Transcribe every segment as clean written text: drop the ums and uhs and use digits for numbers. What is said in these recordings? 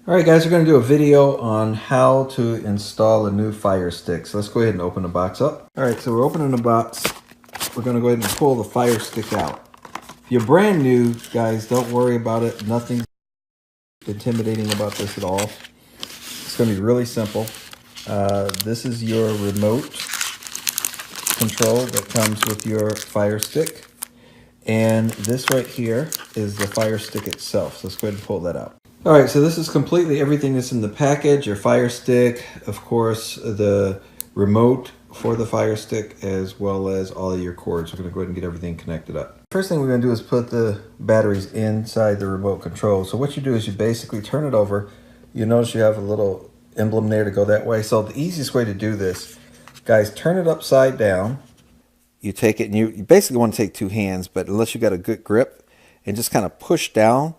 Alright guys, we're going to do a video on how to install a new Fire Stick. So let's go ahead and open the box up. Alright, so we're opening the box. We're going to go ahead and pull the Fire Stick out. If you're brand new, guys, don't worry about it. Nothing intimidating about this at all. It's going to be really simple. This is your remote control that comes with your Fire Stick. And this right here is the Fire Stick itself. So let's go ahead and pull that out. Alright, so this is completely everything that's in the package. Your Fire Stick, of course, the remote for the Fire Stick, as well as all of your cords. We're going to go ahead and get everything connected up. First thing we're going to do is put the batteries inside the remote control. So what you do is you basically turn it over. You notice you have a little emblem there to go that way. So the easiest way to do this, guys, turn it upside down. You take it and you basically want to take two hands, but unless you got a good grip, and just kind of push down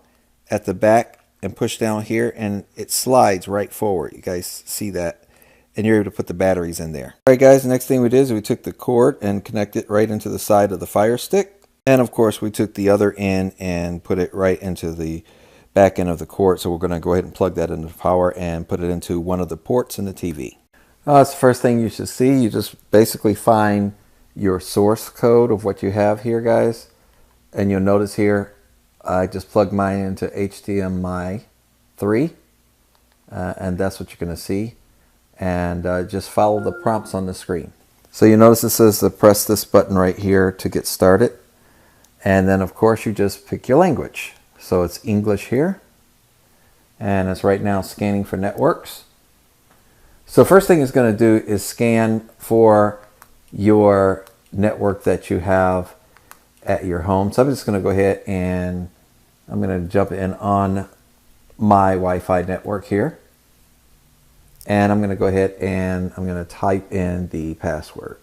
at the back and push down here, and it slides right forward. You guys see that, and you're able to put the batteries in there. All right guys, the next thing we did is we took the cord and connected it right into the side of the Fire Stick, and of course we took the other end and put it right into the back end of the cord. So we're going to go ahead and plug that into power and put it into one of the ports in the TV. That's the first thing you should see. You just basically find your source code of what you have here, guys, and you'll notice here I just plugged mine into HDMI 3, and that's what you're going to see. And just follow the prompts on the screen. So you notice it says to press this button right here to get started, and then of course you just pick your language. So it's English here, and it's right now scanning for networks. So first thing it's going to do is scan for your network that you have at your home. So I'm just going to go ahead and I'm going to jump in on my Wi-Fi network here, and I'm going to go ahead and I'm going to type in the password.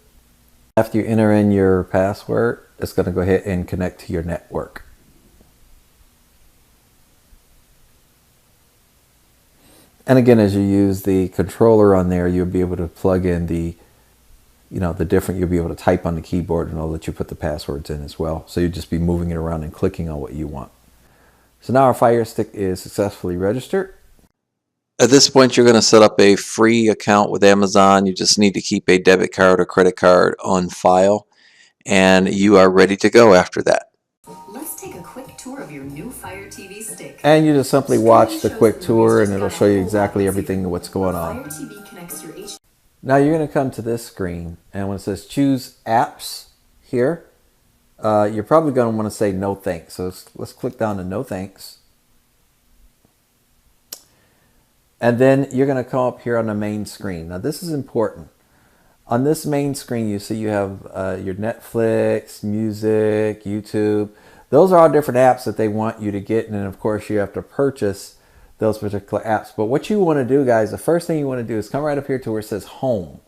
After you enter in your password, it's going to go ahead and connect to your network. And again, as you use the controller on there, you'll be able to plug in the different, you'll be able to type on the keyboard, and it'll let you put the passwords in as well. So you'll just be moving it around and clicking on what you want. So now our Fire Stick is successfully registered. At this point, you're going to set up a free account with Amazon. You just need to keep a debit card or credit card on file, and you are ready to go after that. Let's take a quick tour of your new Fire TV Stick. And you just simply watch the quick tour, and it'll show you exactly everything what's going on. Now you're going to come to this screen, and when it says choose apps here, you're probably going to want to say no thanks. So let's click down to no thanks. And then you're going to come up here on the main screen. Now this is important. On this main screen, you see you have your Netflix, music, YouTube. Those are all different apps that they want you to get, and then of course you have to purchase those particular apps. But what you want to do, guys, the first thing you want to do is come right up here to where it says home.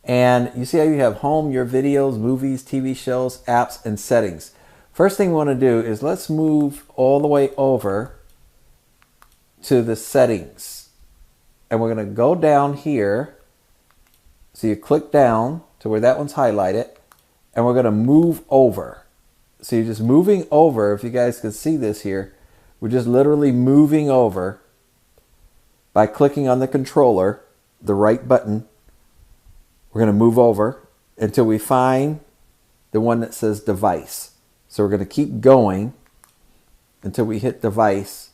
And you see how you have home, your videos, movies, TV shows, apps, and settings. First thing we want to do is let's move all the way over to the settings. And we're going to go down here. So you click down to where that one's highlighted. And we're going to move over. So you're just moving over. If you guys can see this here, we're just literally moving over by clicking on the controller, the right button. We're going to move over until we find the one that says device. So we're going to keep going until we hit device.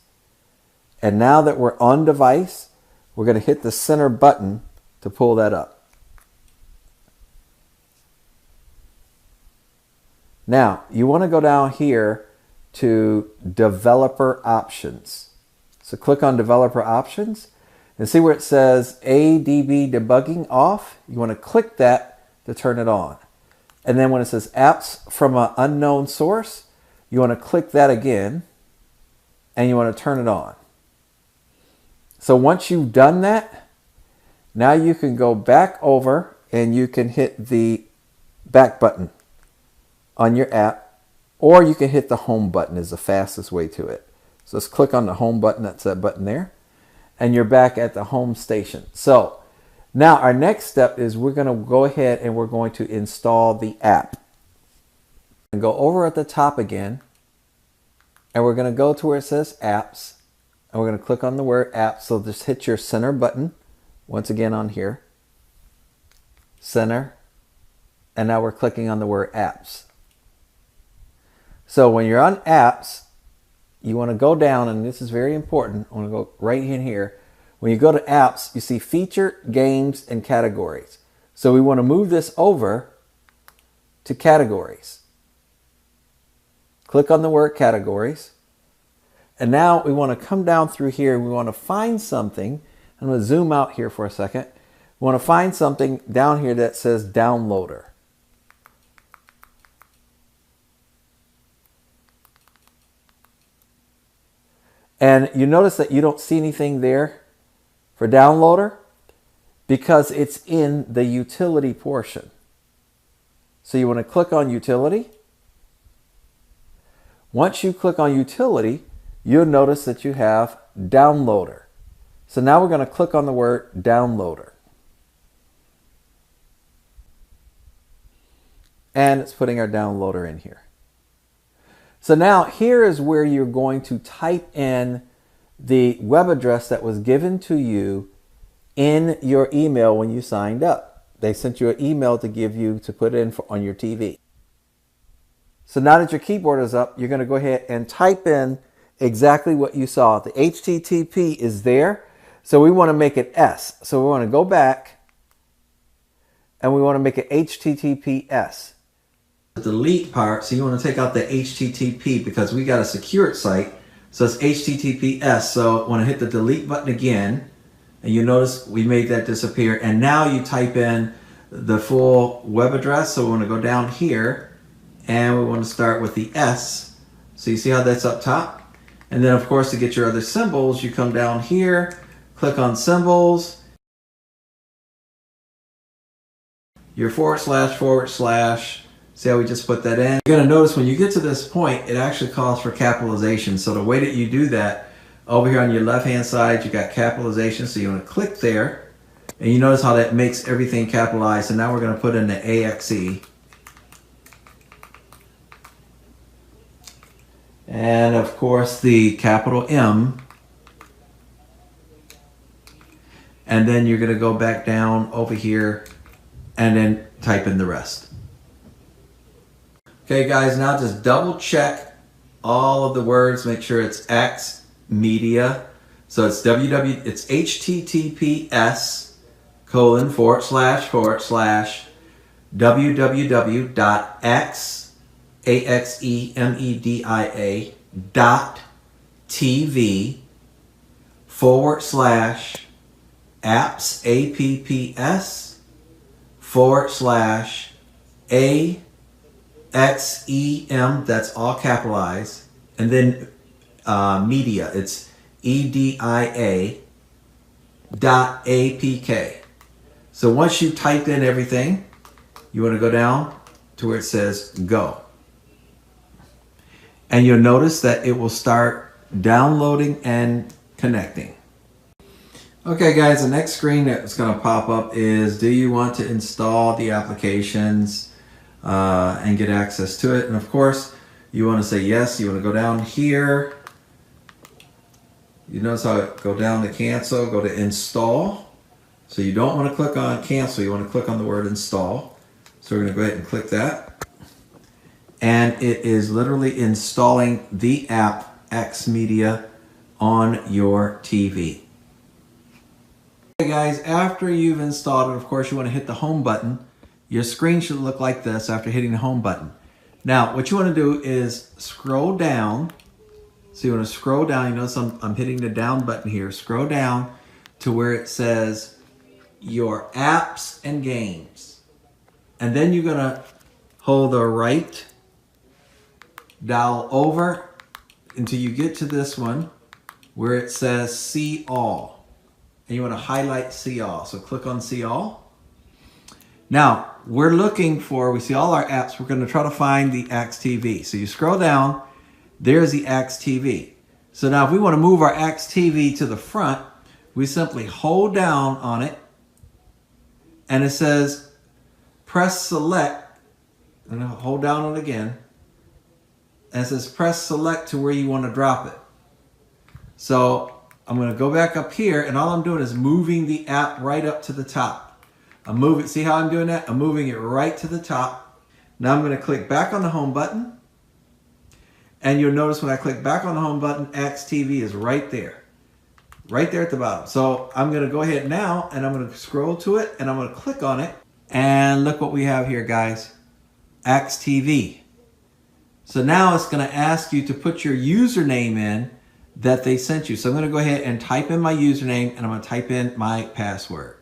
And now that we're on device, we're going to hit the center button to pull that up. Now, you want to go down here to developer options. So click on developer options and see where it says ADB debugging off. You want to click that to turn it on. And then when it says apps from an unknown source, you want to click that again and you want to turn it on. So once you've done that, now you can go back over and you can hit the back button on your app, or you can hit the home button is the fastest way to it. So let's click on the home button, that's that button there, and you're back at the home station. So now our next step is we're going to go ahead and we're going to install the app. And go over at the top again, and we're going to go to where it says apps, and we're going to click on the word apps. So just hit your center button once again on here. Center. And now we're clicking on the word apps. So when you're on apps, you want to go down, and this is very important. I want to go right in here. When you go to apps, you see feature, games, and categories. So we want to move this over to categories. Click on the word categories. And now we want to come down through here. We want to find something. I'm going to zoom out here for a second. We want to find something down here that says downloader. And you notice that you don't see anything there for downloader because it's in the utility portion. So you want to click on utility. Once you click on utility, you'll notice that you have downloader. So now we're going to click on the word downloader. And it's putting our downloader in here. So now here is where you're going to type in the web address that was given to you in your email when you signed up. They sent you an email to give you to put in on your TV. So now that your keyboard is up, you're going to go ahead and type in exactly what you saw. The HTTP is there. So we want to make it S. So we want to go back and we want to make it HTTPS. The delete part, so you want to take out the HTTP because we got a secured site. So it's HTTPS. So I want to hit the delete button again. And you notice we made that disappear. And now you type in the full web address. So we want to go down here and we want to start with the S. So you see how that's up top? And then of course to get your other symbols, you come down here, click on symbols, your // See how we just put that in? You're going to notice when you get to this point, it actually calls for capitalization. So the way that you do that, over here on your left-hand side, you got capitalization. So you want to click there. And you notice how that makes everything capitalized. So now we're going to put in the AXE. And of course the capital M. And then you're going to go back down over here and then type in the rest. Okay guys, now just double check all of the words, make sure it's AXEMEDIA. So it's it's HTTPS AXEMEDIA.tv/apps, that's all capitalized, and then media, it's EDIA.APK. So once you typed in everything, you want to go down to where it says go. And you'll notice that it will start downloading and connecting. Okay guys, the next screen that's going to pop up is, do you want to install the applications and get access to it? And of course, you want to say yes. You want to go down here. You notice how it go down to cancel, go to install. So you don't want to click on cancel, you want to click on the word install. So we're going to go ahead and click that. And it is literally installing the app AXEMEDIA on your TV. Okay guys, after you've installed it, of course you want to hit the home button. Your screen should look like this after hitting the home button. Now what you want to do is scroll down. So you want to scroll down, you notice I'm hitting the down button here. Scroll down to where it says your apps and games. And then you're going to hold the right dial over until you get to this one where it says see all. And you want to highlight see all. So click on see all. Now we're looking for, we see all our apps, we're going to try to find the AXETV. So you scroll down, there's the AXETV. So now if we want to move our AXETV to the front, we simply hold down on it and it says press select, and hold down on it again, and it says press select to where you want to drop it. So I'm going to go back up here, and all I'm doing is moving the app right up to the top. I'm moving, see how I'm doing that? I'm moving it right to the top. Now I'm going to click back on the home button. And you'll notice when I click back on the home button, AXEMEDIA is right there at the bottom. So I'm going to go ahead now, and I'm going to scroll to it, and I'm going to click on it. And look what we have here, guys. AXEMEDIA. So now it's going to ask you to put your username in that they sent you. So I'm going to go ahead and type in my username, and I'm going to type in my password.